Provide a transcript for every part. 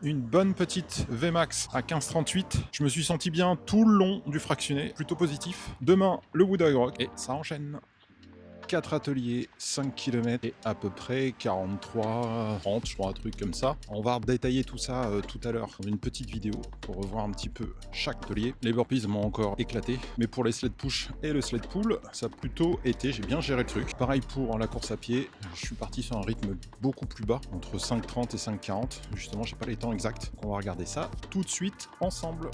Une bonne petite Vmax à 15,38. Je me suis senti bien tout le long du fractionné, plutôt positif. Demain, le Wood Rock et ça enchaîne. 4 ateliers, 5 km et à peu près 43, 30, je crois, un truc comme ça. On va détailler tout ça tout à l'heure dans une petite vidéo pour revoir un petit peu chaque atelier. Les burpees m'ont encore éclaté, mais pour les sled push et le sled pull, ça a plutôt été, j'ai bien géré le truc. Pareil pour la course à pied, je suis parti sur un rythme beaucoup plus bas, entre 5,30 et 5,40. Justement, j'ai pas les temps exacts. Donc on va regarder ça tout de suite ensemble.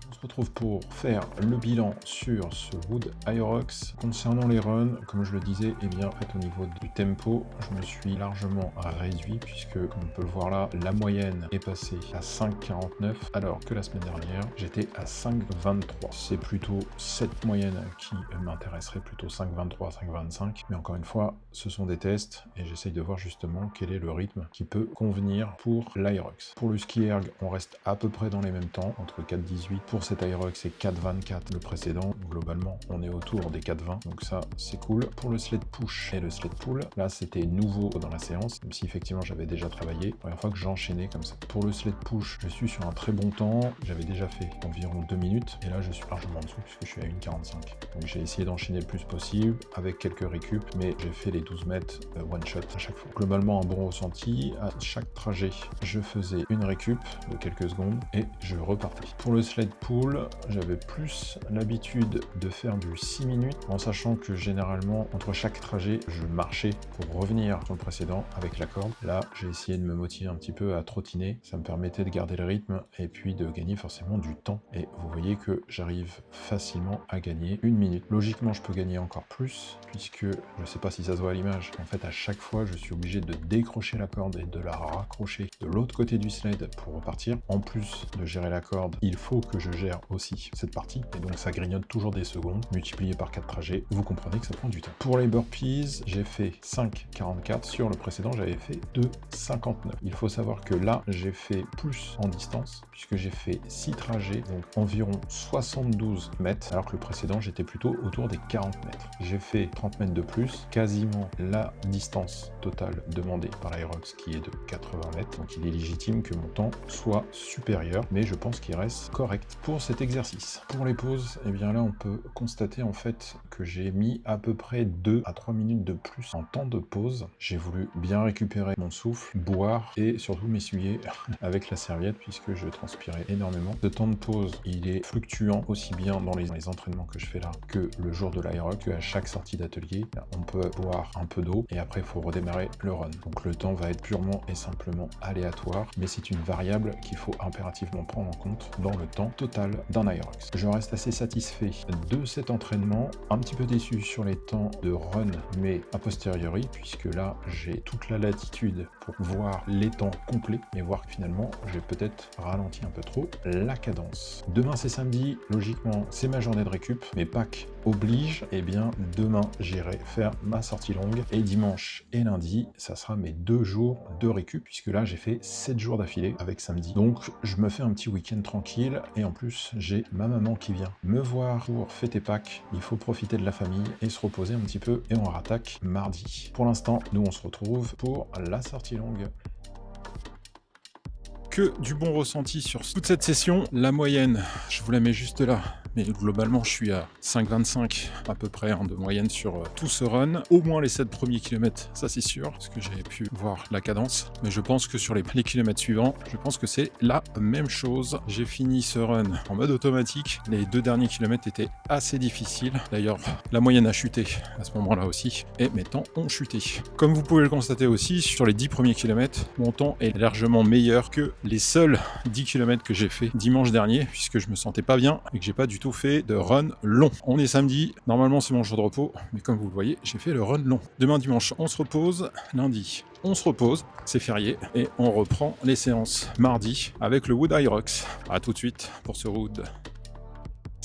On se retrouve pour faire le bilan sur ce Wood Aerox. Concernant les runs, comme je le disais, eh bien, en fait, au niveau du tempo, je me suis largement réduit puisque, comme on peut le voir là, la moyenne est passée à 5,49 alors que la semaine dernière, j'étais à 5,23. C'est plutôt cette moyenne qui m'intéresserait, plutôt 5,23, 5,25. Mais encore une fois, ce sont des tests et j'essaye de voir justement quel est le rythme qui peut convenir pour l'Aerox. Pour le ski erg, on reste à peu près dans les mêmes temps, entre 4,18 pour cet Aerox et 4,24 le précédent. Globalement, on est autour des 4,20, donc ça, c'est cool. Pour le sled push et le sled pull, là, c'était nouveau dans la séance, même si effectivement, j'avais déjà travaillé. Première fois que j'enchaînais comme ça. Pour le sled push, je suis sur un très bon temps. J'avais déjà fait environ 2 minutes, et là, je suis largement en dessous, puisque je suis à 1,45. Donc, j'ai essayé d'enchaîner le plus possible, avec quelques récup, mais j'ai fait les 12 mètres one shot à chaque fois. Globalement, un bon ressenti. À chaque trajet, je faisais une récup de quelques secondes, et je repartais. Pour le sled pull, j'avais plus l'habitude de faire du 6 minutes, en sachant que généralement, entre chaque trajet, je marchais pour revenir sur le précédent avec la corde. Là, j'ai essayé de me motiver un petit peu à trottiner, ça me permettait de garder le rythme et puis de gagner forcément du temps. Et vous voyez que j'arrive facilement à gagner 1 minute. Logiquement, je peux gagner encore plus, puisque je sais pas si ça se voit à l'image. En fait, à chaque fois, je suis obligé de décrocher la corde et de la raccrocher de l'autre côté du sled pour repartir. En plus de gérer la corde, il faut que je gère aussi cette partie, et donc ça grignote toujours des secondes, multiplié par 4 trajets, vous comprenez que ça prend du temps. Pour les burpees, j'ai fait 5,44, sur le précédent j'avais fait 2,59. Il faut savoir que là, j'ai fait plus en distance, puisque j'ai fait 6 trajets, donc environ 72 mètres, alors que le précédent, j'étais plutôt autour des 40 mètres. J'ai fait 30 mètres de plus, quasiment la distance totale demandée par l'Aerox, qui est de 80 mètres, donc il est légitime que mon temps soit supérieur, mais je pense qu'il reste correct pour cet exercice. Pour les pauses, eh bien là, on peut constater en fait que j'ai mis à peu près 2 à 3 minutes de plus en temps de pause. J'ai voulu bien récupérer mon souffle, boire et surtout m'essuyer avec la serviette puisque je transpirais énormément. Ce temps de pause, il est fluctuant aussi bien dans les entraînements que je fais là que le jour de l'Aerox, qu'à chaque sortie d'atelier, on peut boire un peu d'eau et après il faut redémarrer le run. Donc le temps va être purement et simplement aléatoire, mais c'est une variable qu'il faut impérativement prendre en compte dans le temps total d'un Aerox. Je reste assez satisfait de cet entraînement, un petit peu déçu sur les temps de run, mais a posteriori, puisque là j'ai toute la latitude pour voir les temps complets et voir que finalement j'ai peut-être ralenti un peu trop la cadence. Demain c'est samedi, logiquement c'est ma journée de récup, mais Pâques oblige, et bien demain j'irai faire ma sortie longue, et dimanche et lundi ça sera mes 2 jours de récup, puisque là j'ai fait 7 jours d'affilée avec samedi. Donc je me fais un petit week-end tranquille, et en plus j'ai ma maman qui vient me voir pour fêter Pâques. Il faut profiter de la famille et se reposer un petit peu, et on rattaque mardi. Pour l'instant, nous on se retrouve pour la sortie longue. Que du bon ressenti sur toute cette session. La moyenne, je vous la mets juste là, mais globalement je suis à 5,25 à peu près de moyenne sur tout ce run. Au moins les 7 premiers kilomètres, ça c'est sûr, parce que j'avais pu voir la cadence. Mais je pense que sur les kilomètres suivants, je pense que c'est la même chose. J'ai fini ce run en mode automatique. Les 2 derniers kilomètres étaient assez difficiles. D'ailleurs, la moyenne a chuté à ce moment-là aussi, et mes temps ont chuté. Comme vous pouvez le constater aussi, sur les 10 premiers kilomètres, mon temps est largement meilleur que les seuls 10 km que j'ai fait dimanche dernier, puisque je me sentais pas bien et que j'ai pas du tout fait de run long. On est samedi, normalement c'est mon jour de repos, mais comme vous le voyez, j'ai fait le run long. Demain dimanche, on se repose. Lundi, on se repose, c'est férié, et on reprend les séances mardi avec le Wood Aerox. A tout de suite pour ce Wood.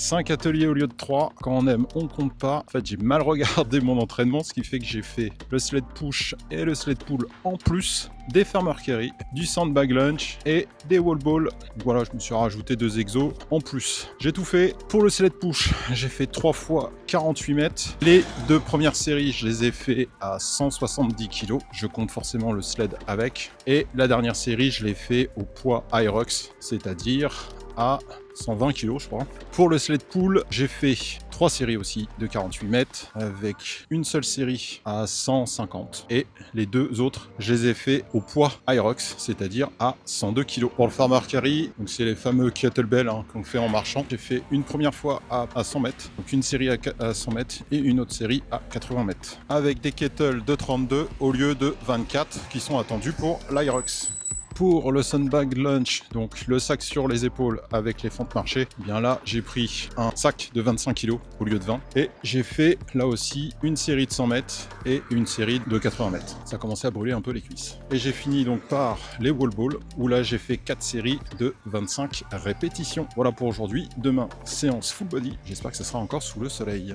5 ateliers au lieu de 3. Quand on aime, on compte pas. En fait, j'ai mal regardé mon entraînement, ce qui fait que j'ai fait le sled push et le sled pull en plus, des farmer carry, du sandbag lunge et des wall balls. Voilà, je me suis rajouté 2 exos en plus. J'ai tout fait. Pour le sled push, j'ai fait 3 fois 48 mètres. Les 2 premières séries, je les ai fait à 170 kg. Je compte forcément le sled avec. Et la dernière série, je l'ai fait au poids Hyrox, c'est-à-dire à 120 kg, je crois. Pour le sled pull, j'ai fait 3 séries aussi de 48 mètres avec une seule série à 150 et les 2 autres, je les ai fait au poids Hyrox, c'est-à-dire à 102 kg. Pour le farmer carry, donc c'est les fameux kettlebells qu'on fait en marchant. J'ai fait une première fois à 100 mètres, donc une série à 100 mètres et une autre série à 80 mètres avec des kettles de 32 au lieu de 24 qui sont attendus pour l'Hyrox. Pour le sandbag lunge, donc le sac sur les épaules avec les fentes marchées, eh bien là j'ai pris un sac de 25 kg au lieu de 20 et j'ai fait là aussi une série de 100 mètres et une série de 80 mètres. Ça commençait à brûler un peu les cuisses. Et j'ai fini donc par les wall balls où là j'ai fait 4 séries de 25 répétitions. Voilà pour aujourd'hui. Demain, séance full body. J'espère que ce sera encore sous le soleil.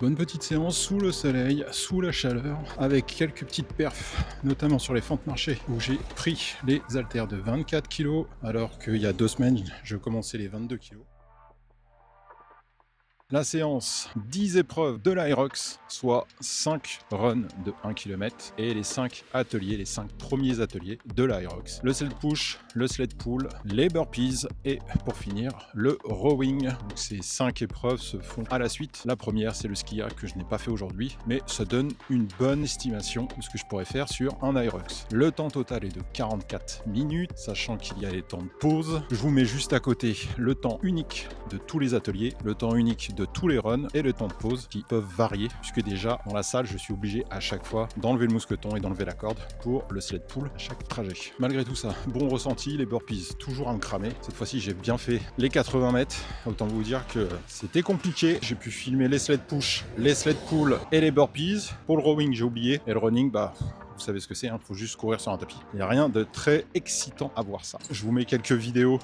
Bonne petite séance sous le soleil, sous la chaleur, avec quelques petites perfs, notamment sur les fentes marchées, où j'ai pris les haltères de 24 kg, alors qu'il y a 2 semaines, je commençais les 22 kg. La séance, 10 épreuves de l'Hyrox, soit 5 runs de 1 km et les 5 ateliers, les 5 premiers ateliers de l'Hyrox. Le sled push, le sled pull, les burpees et pour finir, le rowing. Donc ces 5 épreuves se font à la suite. La première, c'est le ski que je n'ai pas fait aujourd'hui, mais ça donne une bonne estimation de ce que je pourrais faire sur un Hyrox. Le temps total est de 44 minutes, sachant qu'il y a les temps de pause. Je vous mets juste à côté le temps unique de tous les ateliers, le temps unique de tous les runs et le temps de pause qui peuvent varier puisque déjà dans la salle je suis obligé à chaque fois d'enlever le mousqueton et d'enlever la corde pour le sled pull à chaque trajet. Malgré tout ça, bon ressenti, les burpees toujours à me cramer. Cette fois-ci j'ai bien fait les 80 mètres. Autant vous dire que c'était compliqué. J'ai pu filmer les sled push, les sled pull et les burpees. Pour le rowing j'ai oublié et le running vous savez ce que c'est, faut juste courir sur un tapis. Il n'y a rien de très excitant à voir ça. Je vous mets quelques vidéos.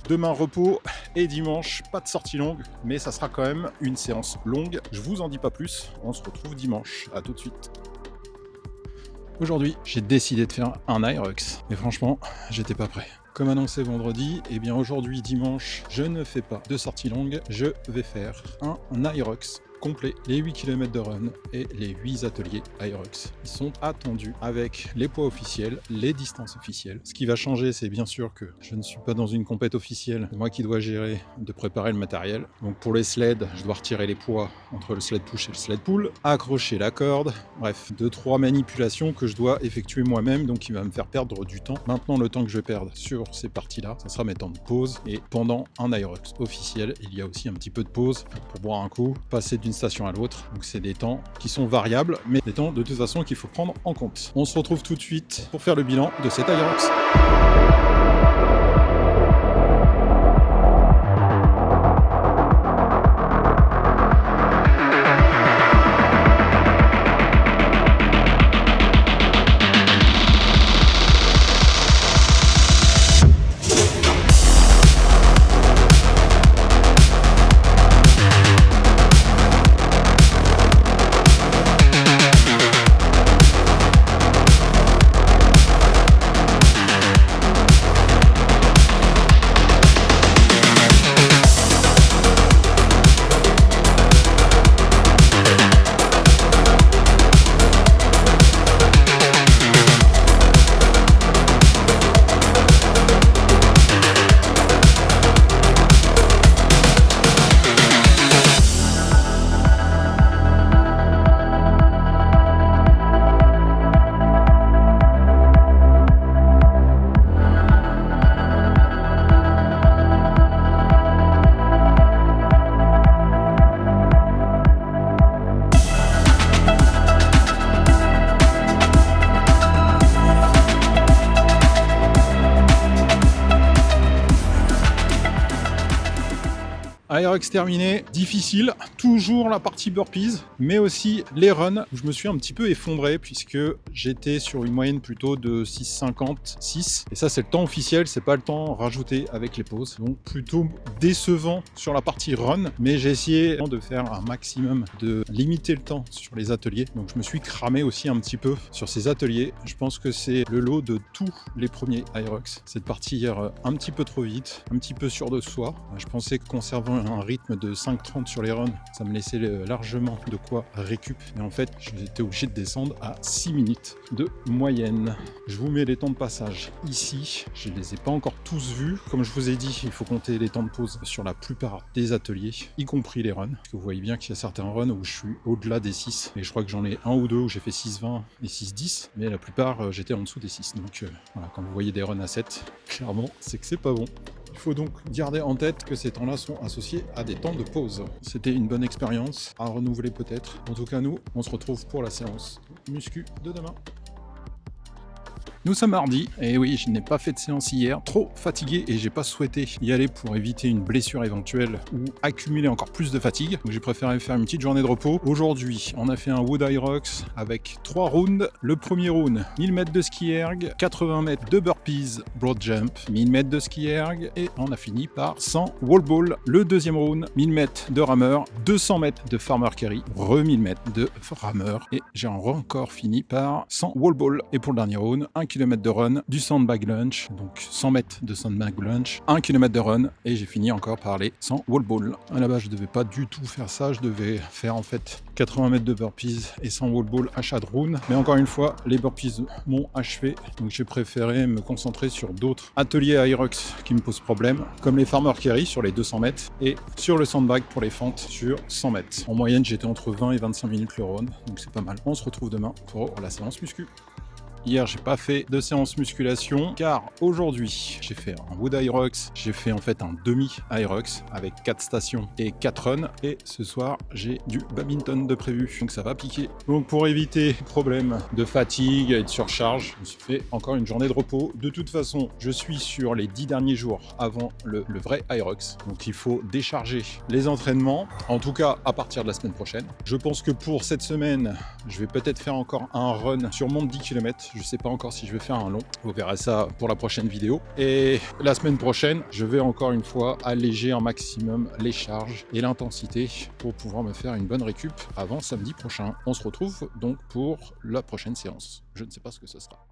Demain repos et dimanche pas de sortie longue, mais ça sera quand même une séance longue. Je vous en dis pas plus, on se retrouve dimanche. À tout de suite. Aujourd'hui, j'ai décidé de faire un Hyrox, mais franchement, j'étais pas prêt. Comme annoncé vendredi, et bien aujourd'hui dimanche, je ne fais pas de sortie longue, je vais faire un Hyrox complet, les 8 km de run et les 8 ateliers Hyrox. Ils sont attendus avec les poids officiels, les distances officielles. Ce qui va changer, c'est bien sûr que je ne suis pas dans une compète officielle, c'est moi qui dois gérer de préparer le matériel. Donc pour les sleds, je dois retirer les poids entre le sled push et le sled pull, accrocher la corde, bref, 2-3 manipulations que je dois effectuer moi-même, donc qui va me faire perdre du temps. Maintenant, le temps que je vais perdre sur ces parties-là, ça sera mes temps de pause. Et pendant un Hyrox officiel, il y a aussi un petit peu de pause pour boire un coup, passer d'une station à l'autre. Donc c'est des temps qui sont variables, mais des temps de toute façon qu'il faut prendre en compte. On se retrouve tout de suite pour faire le bilan de cet Hyrox. Aerox terminé, difficile, toujours la partie burpees, mais aussi les runs où je me suis un petit peu effondré puisque j'étais sur une moyenne plutôt de 6,56 et ça c'est le temps officiel, c'est pas le temps rajouté avec les pauses. Donc plutôt décevant sur la partie run, mais j'ai essayé de faire un maximum de limiter le temps sur les ateliers. Donc je me suis cramé aussi un petit peu sur ces ateliers. Je pense que c'est le lot de tous les premiers Aerox. C'est de partir un petit peu trop vite, un petit peu sûr de soi. Je pensais que conservant un rythme de 5,30 sur les runs, ça me laissait largement de quoi récup. Mais en fait, j'étais obligé de descendre à 6 minutes de moyenne. Je vous mets les temps de passage ici. Je ne les ai pas encore tous vus. Comme je vous ai dit, il faut compter les temps de pause sur la plupart des ateliers, y compris les runs. Parce que vous voyez bien qu'il y a certains runs où je suis au-delà des 6. Et je crois que j'en ai un ou deux où j'ai fait 6,20 et 6,10. Mais la plupart, j'étais en dessous des 6. Donc voilà, quand vous voyez des runs à 7, clairement, c'est que c'est pas bon. Il faut donc garder en tête que ces temps-là sont associés à des temps de pause. C'était une bonne expérience, à renouveler peut-être. En tout cas, nous, on se retrouve pour la séance muscu de demain. Nous sommes mardi, et oui, je n'ai pas fait de séance hier, trop fatigué et j'ai pas souhaité y aller pour éviter une blessure éventuelle ou accumuler encore plus de fatigue. Donc j'ai préféré faire une petite journée de repos. Aujourd'hui, on a fait un Wood Aerox avec 3 rounds. Le premier round, 1000 mètres de ski erg, 80 mètres de burpees, broad jump, 1000 mètres de ski erg et on a fini par 100 wall ball. Le deuxième round, 1000 mètres de rameur, 200 mètres de farmer carry, 1000 mètres de rameur et j'ai encore fini par 100 wall ball. Et pour le dernier round, 1 km de run, du sandbag lunge, donc 100 mètres de sandbag lunge, 1 km de run et j'ai fini encore par les 100 wall ball. À la base, je devais pas du tout faire ça, je devais faire en fait 80 mètres de burpees et 100 wall ball à chaque round, mais encore une fois, les burpees m'ont achevé, donc j'ai préféré me concentrer sur d'autres ateliers Aerox qui me posent problème, comme les farmer carry sur les 200 mètres et sur le sandbag pour les fentes sur 100 mètres. En moyenne, j'étais entre 20 et 25 minutes le round, donc c'est pas mal. On se retrouve demain pour la séance muscu. Hier, j'ai pas fait de séance musculation car aujourd'hui, j'ai fait un Wood Aerox, j'ai fait en fait un demi Aerox avec 4 stations et 4 runs et ce soir, j'ai du badminton de prévu, donc ça va piquer. Donc pour éviter problème de fatigue et de surcharge, je me suis fait encore une journée de repos. De toute façon, je suis sur les 10 derniers jours avant le vrai Aerox, donc il faut décharger les entraînements, en tout cas à partir de la semaine prochaine. Je pense que pour cette semaine, je vais peut-être faire encore un run sur mon 10 km. Je sais pas encore si je vais faire un long. Vous verrez ça pour la prochaine vidéo. Et la semaine prochaine, je vais encore une fois alléger un maximum les charges et l'intensité pour pouvoir me faire une bonne récup avant samedi prochain. On se retrouve donc pour la prochaine séance. Je ne sais pas ce que ce sera.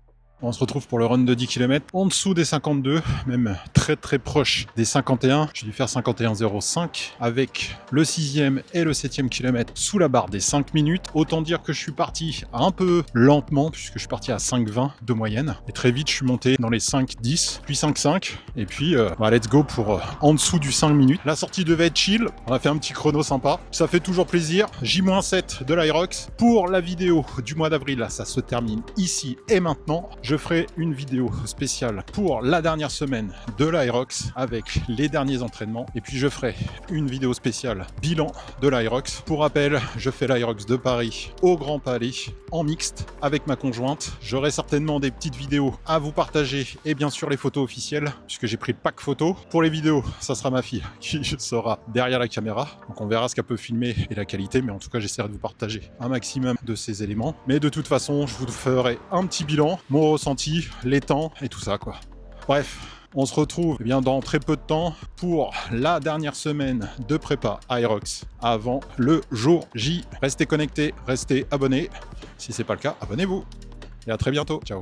On se retrouve pour le run de 10 km en dessous des 52, même très proche des 51. J'ai dû faire 51,05 avec le 6e et le 7e kilomètre sous la barre des 5 minutes. Autant dire que je suis parti un peu lentement puisque je suis parti à 5,20 de moyenne. Et très vite, je suis monté dans les 5,10, puis 5,5. Et puis, let's go pour en dessous du 5 minutes. La sortie devait être chill. On a fait un petit chrono sympa. Ça fait toujours plaisir. J-7 de l'Aerox. Pour la vidéo du mois d'avril, ça se termine ici et maintenant. Je ferai une vidéo spéciale pour la dernière semaine de l'Aerox avec les derniers entraînements et puis je ferai une vidéo spéciale bilan de l'Aerox. Pour rappel, je fais l'Aerox de Paris au Grand Palais en mixte avec ma conjointe. J'aurai certainement des petites vidéos à vous partager et bien sûr les photos officielles puisque j'ai pris le pack photo. Pour les vidéos, ça sera ma fille qui sera derrière la caméra. Donc on verra ce qu'elle peut filmer et la qualité, mais en tout cas j'essaierai de vous partager un maximum de ces éléments. Mais de toute façon, je vous ferai un petit bilan, mon ressenti, les temps et tout ça quoi. Bref, on se retrouve dans très peu de temps pour la dernière semaine de prépa Aerox avant le jour J. Restez connectés, restez abonnés. Si c'est pas le cas, abonnez-vous. Et à très bientôt. Ciao.